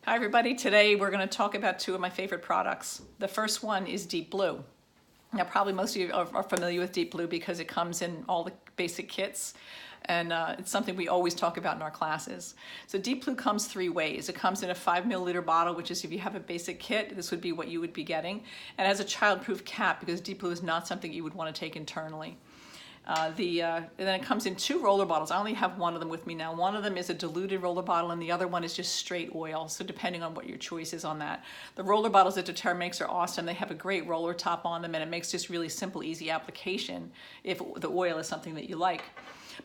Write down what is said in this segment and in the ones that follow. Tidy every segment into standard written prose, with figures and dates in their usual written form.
Hi everybody, today we're going to talk about two of my favorite products. The first one is Deep Blue. Now probably most of you are familiar with Deep Blue because it comes in all the basic kits and it's something we always talk about in our classes. So Deep Blue comes three ways. It comes in a 5 milliliter bottle, which is if you have a basic kit, this would be what you would be getting. And it has a child-proof cap because Deep Blue is not something you would want to take internally. And then it comes in two roller bottles. I only have one of them with me now. One of them is a diluted roller bottle and the other one is just straight oil. So depending on what your choice is on that. The roller bottles that doTERRA makes are awesome. They have a great roller top on them and it makes just really simple, easy application if the oil is something that you like.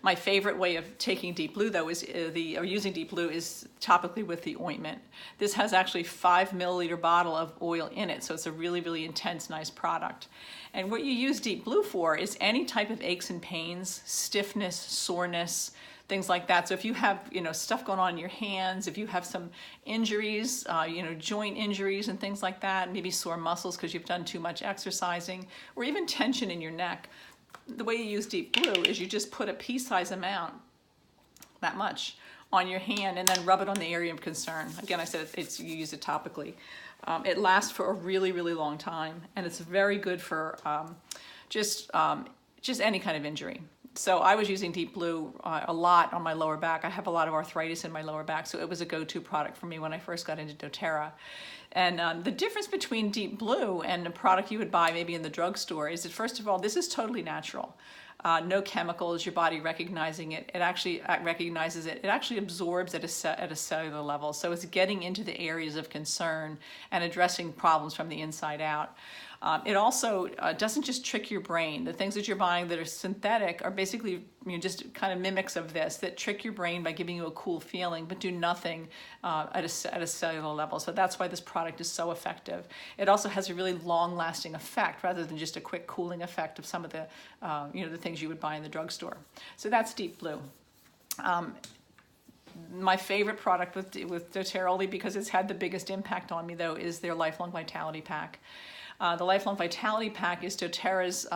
My favorite way of taking Deep Blue though is using Deep Blue is topically with the ointment. This has actually 5 milliliter bottle of oil in it, so it's a really, really intense, nice product. And what you use Deep Blue for is any type of aches and pains, stiffness, soreness, things like that. So if you have, stuff going on in your hands, if you have some injuries, joint injuries and things like that, maybe sore muscles because you've done too much exercising, or even tension in your neck, the way you use Deep Blue is you just put a pea-size amount, that much, on your hand and then rub it on the area of concern. Again, I said you use it topically. It lasts for a really, really long time and it's very good for just any kind of injury. So I was using Deep Blue a lot on my lower back. I have a lot of arthritis in my lower back, so it was a go-to product for me when I first got into doTERRA. And the difference between Deep Blue and a product you would buy maybe in the drugstore is that, first of all, this is totally natural. No chemicals, your body recognizing it. It actually recognizes it. It actually absorbs at a cellular level. So it's getting into the areas of concern and addressing problems from the inside out. It also doesn't just trick your brain. The things that you're buying that are synthetic are basically just kind of mimics of this that trick your brain by giving you a cool feeling but do nothing at a cellular level. So that's why this product is so effective. It also has a really long-lasting effect rather than just a quick cooling effect of some of the the things you would buy in the drugstore. So that's Deep Blue. My favorite product with doTERRA, only because it's had the biggest impact on me though, is their Lifelong Vitality Pack. The Lifelong Vitality Pack is doTERRA's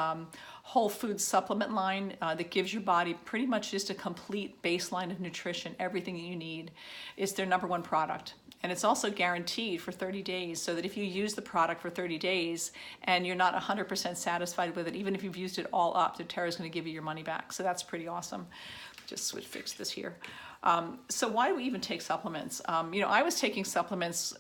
whole food supplement line that gives your body pretty much just a complete baseline of nutrition, everything that you need. It's their #1 product. And it's also guaranteed for 30 days, so that if you use the product for 30 days and you're not 100% satisfied with it, even if you've used it all up, doTERRA is going to give you your money back. So that's pretty awesome. Just fix this here. So why do we even take supplements? I was taking supplements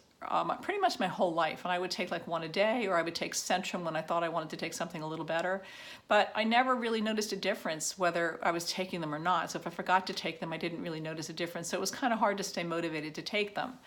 pretty much my whole life, and I would take like one a day, or I would take Centrum when I thought I wanted to take something a little better, but I never really noticed a difference whether I was taking them or not. So if I forgot to take them, I didn't really notice a difference, so it was kind of hard to stay motivated to take them.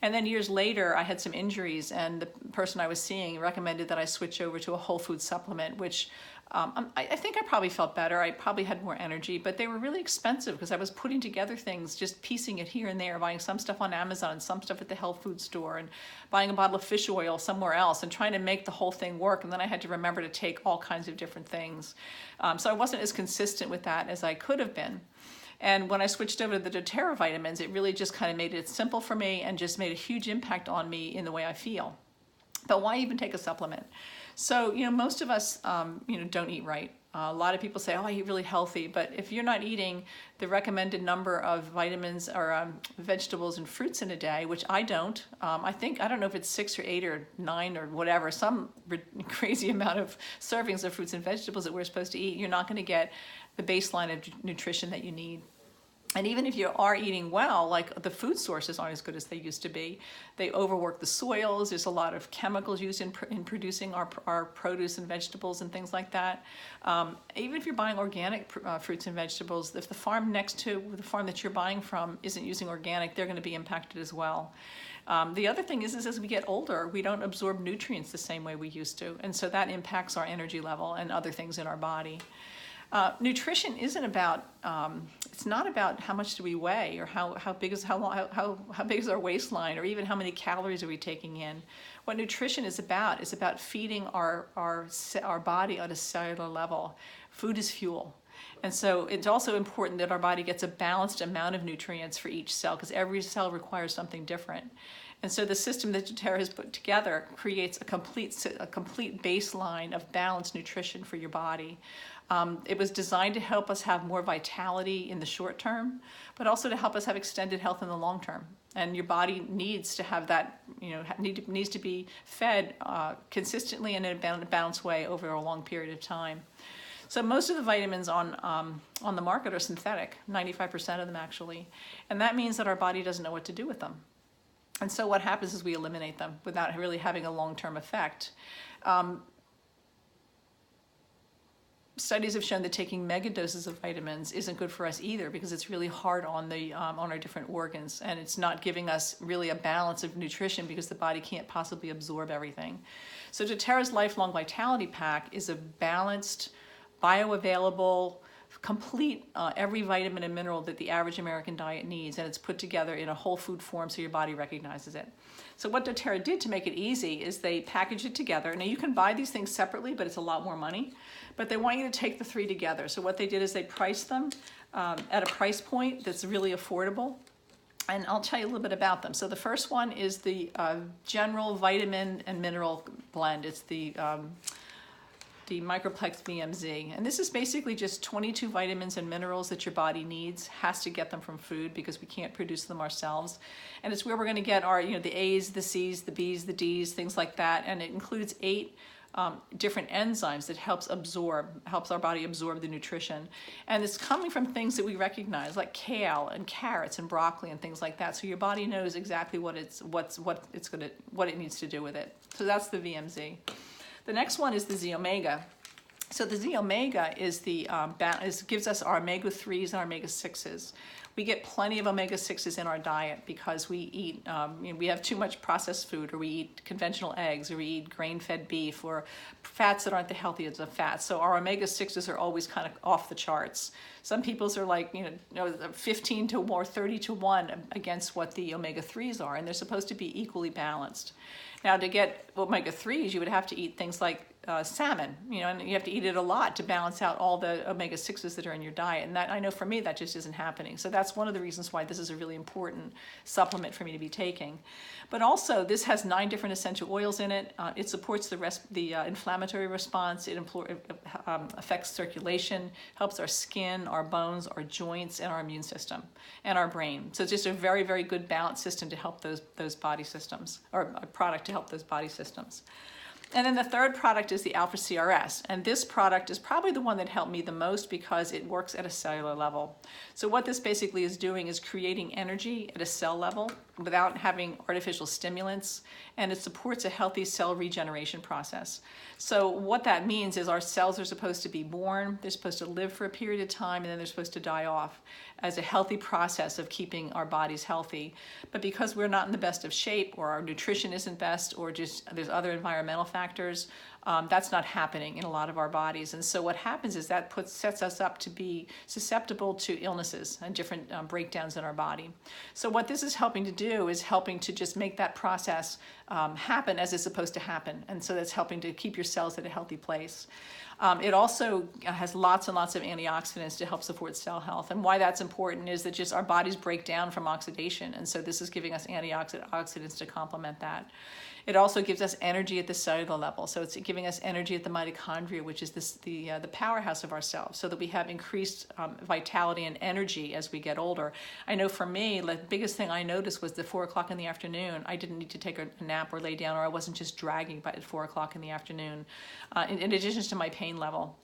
And then years later I had some injuries and the person I was seeing recommended that I switch over to a whole food supplement, which I think I probably felt better. I probably had more energy, but they were really expensive because I was putting together things, just piecing it here and there, buying some stuff on Amazon and some stuff at the health food store and buying a bottle of fish oil somewhere else and trying to make the whole thing work. And then I had to remember to take all kinds of different things. So I wasn't as consistent with that as I could have been. And when I switched over to the doTERRA vitamins, it really just kind of made it simple for me and just made a huge impact on me in the way I feel. But why even take a supplement? So, most of us, don't eat right. A lot of people say, oh, I eat really healthy. But if you're not eating the recommended number of vitamins or vegetables and fruits in a day, which I don't, I don't know if it's 6 or 8 or 9 or whatever, some crazy amount of servings of fruits and vegetables that we're supposed to eat, you're not going to get the baseline of nutrition that you need. And even if you are eating well, like the food sources aren't as good as they used to be. They overwork the soils. There's a lot of chemicals used in producing our produce and vegetables and things like that. Even if you're buying organic fruits and vegetables, if the farm next to the farm that you're buying from isn't using organic, they're going to be impacted as well. The other thing is as we get older, we don't absorb nutrients the same way we used to. And so that impacts our energy level and other things in our body. Nutrition isn't about, it's not about how much do we weigh or how big is our waistline or even how many calories are we taking in. What nutrition is about feeding our body at a cellular level. Food is fuel. And so it's also important that our body gets a balanced amount of nutrients for each cell because every cell requires something different. And so the system that doTERRA has put together creates a complete baseline of balanced nutrition for your body. It was designed to help us have more vitality in the short term, but also to help us have extended health in the long term. And your body needs to have that, needs to be fed consistently and in a balanced way over a long period of time. So most of the vitamins on the market are synthetic, 95% of them actually. And that means that our body doesn't know what to do with them. And so what happens is we eliminate them without really having a long-term effect. Studies have shown that taking mega doses of vitamins isn't good for us either, because it's really hard on our different organs, and it's not giving us really a balance of nutrition because the body can't possibly absorb everything. So doTERRA's Lifelong Vitality Pack is a balanced, bioavailable, complete every vitamin and mineral that the average American diet needs, and it's put together in a whole food form so your body recognizes it. So what doTERRA did to make it easy is they packaged it together. Now you can buy these things separately, but it's a lot more money. But they want you to take the three together. So what they did is they priced them at a price point that's really affordable. And I'll tell you a little bit about them. So the first one is the general vitamin and mineral blend. It's the Microplex VMZ. And this is basically just 22 vitamins and minerals that your body needs, has to get them from food because we can't produce them ourselves. And it's where we're going to get our, the A's, the C's, the B's, the D's, things like that. And it includes 8 different enzymes that helps our body absorb the nutrition. And it's coming from things that we recognize, like kale and carrots and broccoli and things like that. So your body knows exactly what it needs to do with it. So that's the VMZ. The next one is the Z Omega. So the Z Omega is gives us our omega-3s and our omega-6s. We get plenty of omega-6s in our diet because we eat, we have too much processed food, or we eat conventional eggs, or we eat grain-fed beef, or fats that aren't the healthiest of fats. So our omega-6s are always kind of off the charts. Some people's are like, 15 to 1 or 30 to 1 against what the omega-3s are, and they're supposed to be equally balanced. Now, to get omega-3s, you would have to eat things like salmon, and you have to eat it a lot to balance out all the omega-6s that are in your diet. And that, I know for me, that just isn't happening. So that's one of the reasons why this is a really important supplement for me to be taking. But also, this has 9 different essential oils in it. It supports the inflammatory response. It affects circulation, helps our skin, our bones, our joints, and our immune system, and our brain. So it's just a very, very good balanced system to help those body systems, or a product to help those body systems. And then the third product is the Alpha CRS. And this product is probably the one that helped me the most because it works at a cellular level. So what this basically is doing is creating energy at a cell level without having artificial stimulants, and it supports a healthy cell regeneration process. So what that means is our cells are supposed to be born, they're supposed to live for a period of time, and then they're supposed to die off as a healthy process of keeping our bodies healthy. But because we're not in the best of shape, or our nutrition isn't best, or just there's other environmental factors, that's not happening in a lot of our bodies. And so what happens is that sets us up to be susceptible to illnesses and different breakdowns in our body. So what this is helping to do is helping to just make that process happen as it's supposed to happen. And so that's helping to keep your cells at a healthy place. It also has lots and lots of antioxidants to help support cell health. And why that's important is that just our bodies break down from oxidation. And so this is giving us antioxidants to complement that. It also gives us energy at the cellular level. So it's giving us energy at the mitochondria, which is the powerhouse of our cells, so that we have increased vitality and energy as we get older. I know for me, the biggest thing I noticed was the 4 o'clock in the afternoon. I didn't need to take a nap or lay down, or I wasn't just dragging by at 4 o'clock in the afternoon, in addition to my pain level.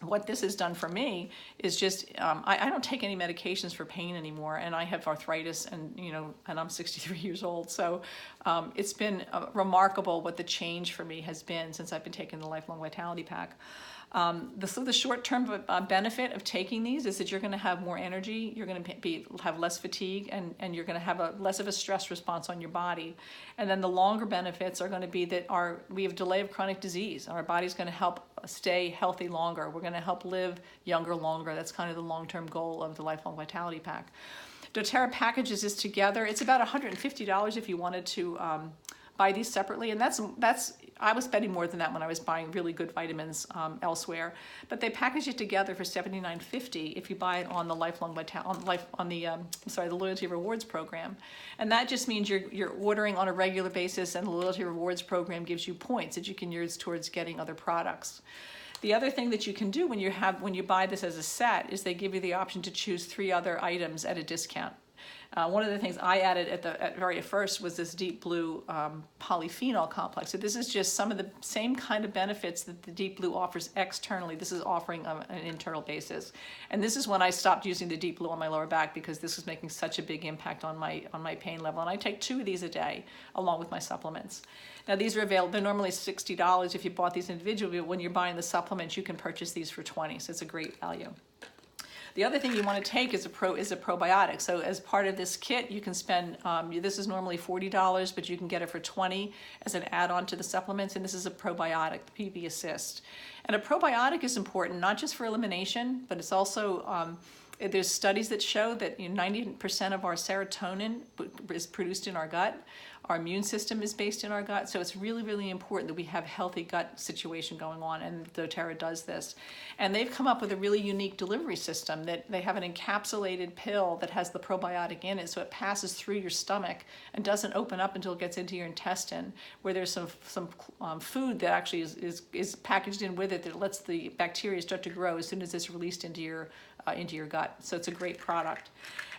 What this has done for me is just, I don't take any medications for pain anymore, and I have arthritis, and I'm 63 years old. So it's been remarkable what the change for me has been since I've been taking the Lifelong Vitality Pack. The short-term benefit of taking these is that you're going to have more energy, you're going to have less fatigue, and you're going to have less of a stress response on your body. And then the longer benefits are going to be that we have delay of chronic disease. Our body's going to help stay healthy longer. We're going to help live younger longer. That's kind of the long-term goal of the Lifelong Vitality Pack. doTERRA packages this together. It's about $150 if you wanted to buy these separately, and that's I was spending more than that when I was buying really good vitamins elsewhere. But they package it together for $79.50 if you buy it on the the Loyalty Rewards program, and that just means you're ordering on a regular basis, and the Loyalty Rewards program gives you points that you can use towards getting other products. The other thing that you can do when you buy this as a set is they give you the option to choose 3 other items at a discount. One of the things I added at very first was this deep blue polyphenol complex. So this is just some of the same kind of benefits that the deep blue offers externally. This is offering on an internal basis. And this is when I stopped using the deep blue on my lower back, because this was making such a big impact on my pain level. And I take 2 of these a day along with my supplements. Now these are available, they're normally $60 if you bought these individually, but when you're buying the supplements, you can purchase these for $20, so it's a great value. The other thing you want to take is a probiotic. So as part of this kit, you can spend, this is normally $40, but you can get it for $20 as an add-on to the supplements, and this is a probiotic, the PB Assist. And a probiotic is important, not just for elimination, but it's also, there's studies that show that 90% of our serotonin is produced in our gut. Our immune system is based in our gut, so it's really, really important that we have a healthy gut situation going on, and doTERRA does this. And they've come up with a really unique delivery system that they have an encapsulated pill that has the probiotic in it, so it passes through your stomach and doesn't open up until it gets into your intestine, where there's some food that actually is packaged in with it that lets the bacteria start to grow as soon as it's released into your gut. So it's a great product.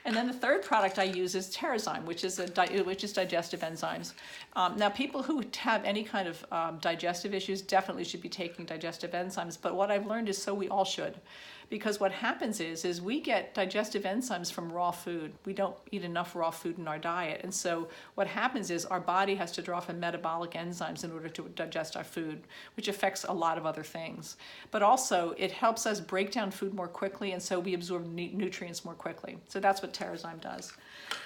And then the third product I use is TerraZyme, which is digestive enzymes. Now, people who have any kind of digestive issues definitely should be taking digestive enzymes. But what I've learned is we all should. Because what happens is we get digestive enzymes from raw food. We don't eat enough raw food in our diet. And so what happens is our body has to draw from metabolic enzymes in order to digest our food, which affects a lot of other things. But also it helps us break down food more quickly, and so we absorb nutrients more quickly. So that's what TerraZyme does.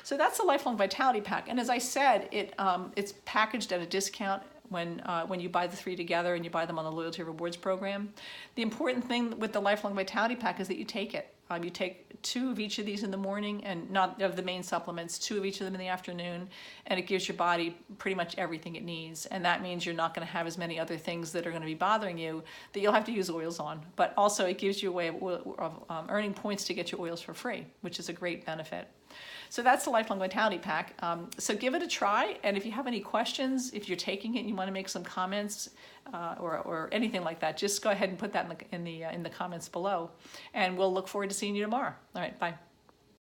So that's the Lifelong Vitality Pack. And as I said, it's packaged at a discount when you buy the 3 together and you buy them on the Loyalty Rewards program. The important thing with the Lifelong Vitality Pack is that you take it. You take 2 of each of these in the morning, and not of the main supplements, 2 of each of them in the afternoon, and it gives your body pretty much everything it needs. And that means you're not going to have as many other things that are going to be bothering you that you'll have to use oils on. But also it gives you a way of earning points to get your oils for free, which is a great benefit. So that's the Lifelong Vitality Pack. So give it a try, and if you have any questions, if you're taking it and you want to make some comments or anything like that, just go ahead and put that in the comments below, and we'll look forward to seeing you tomorrow. All right, bye.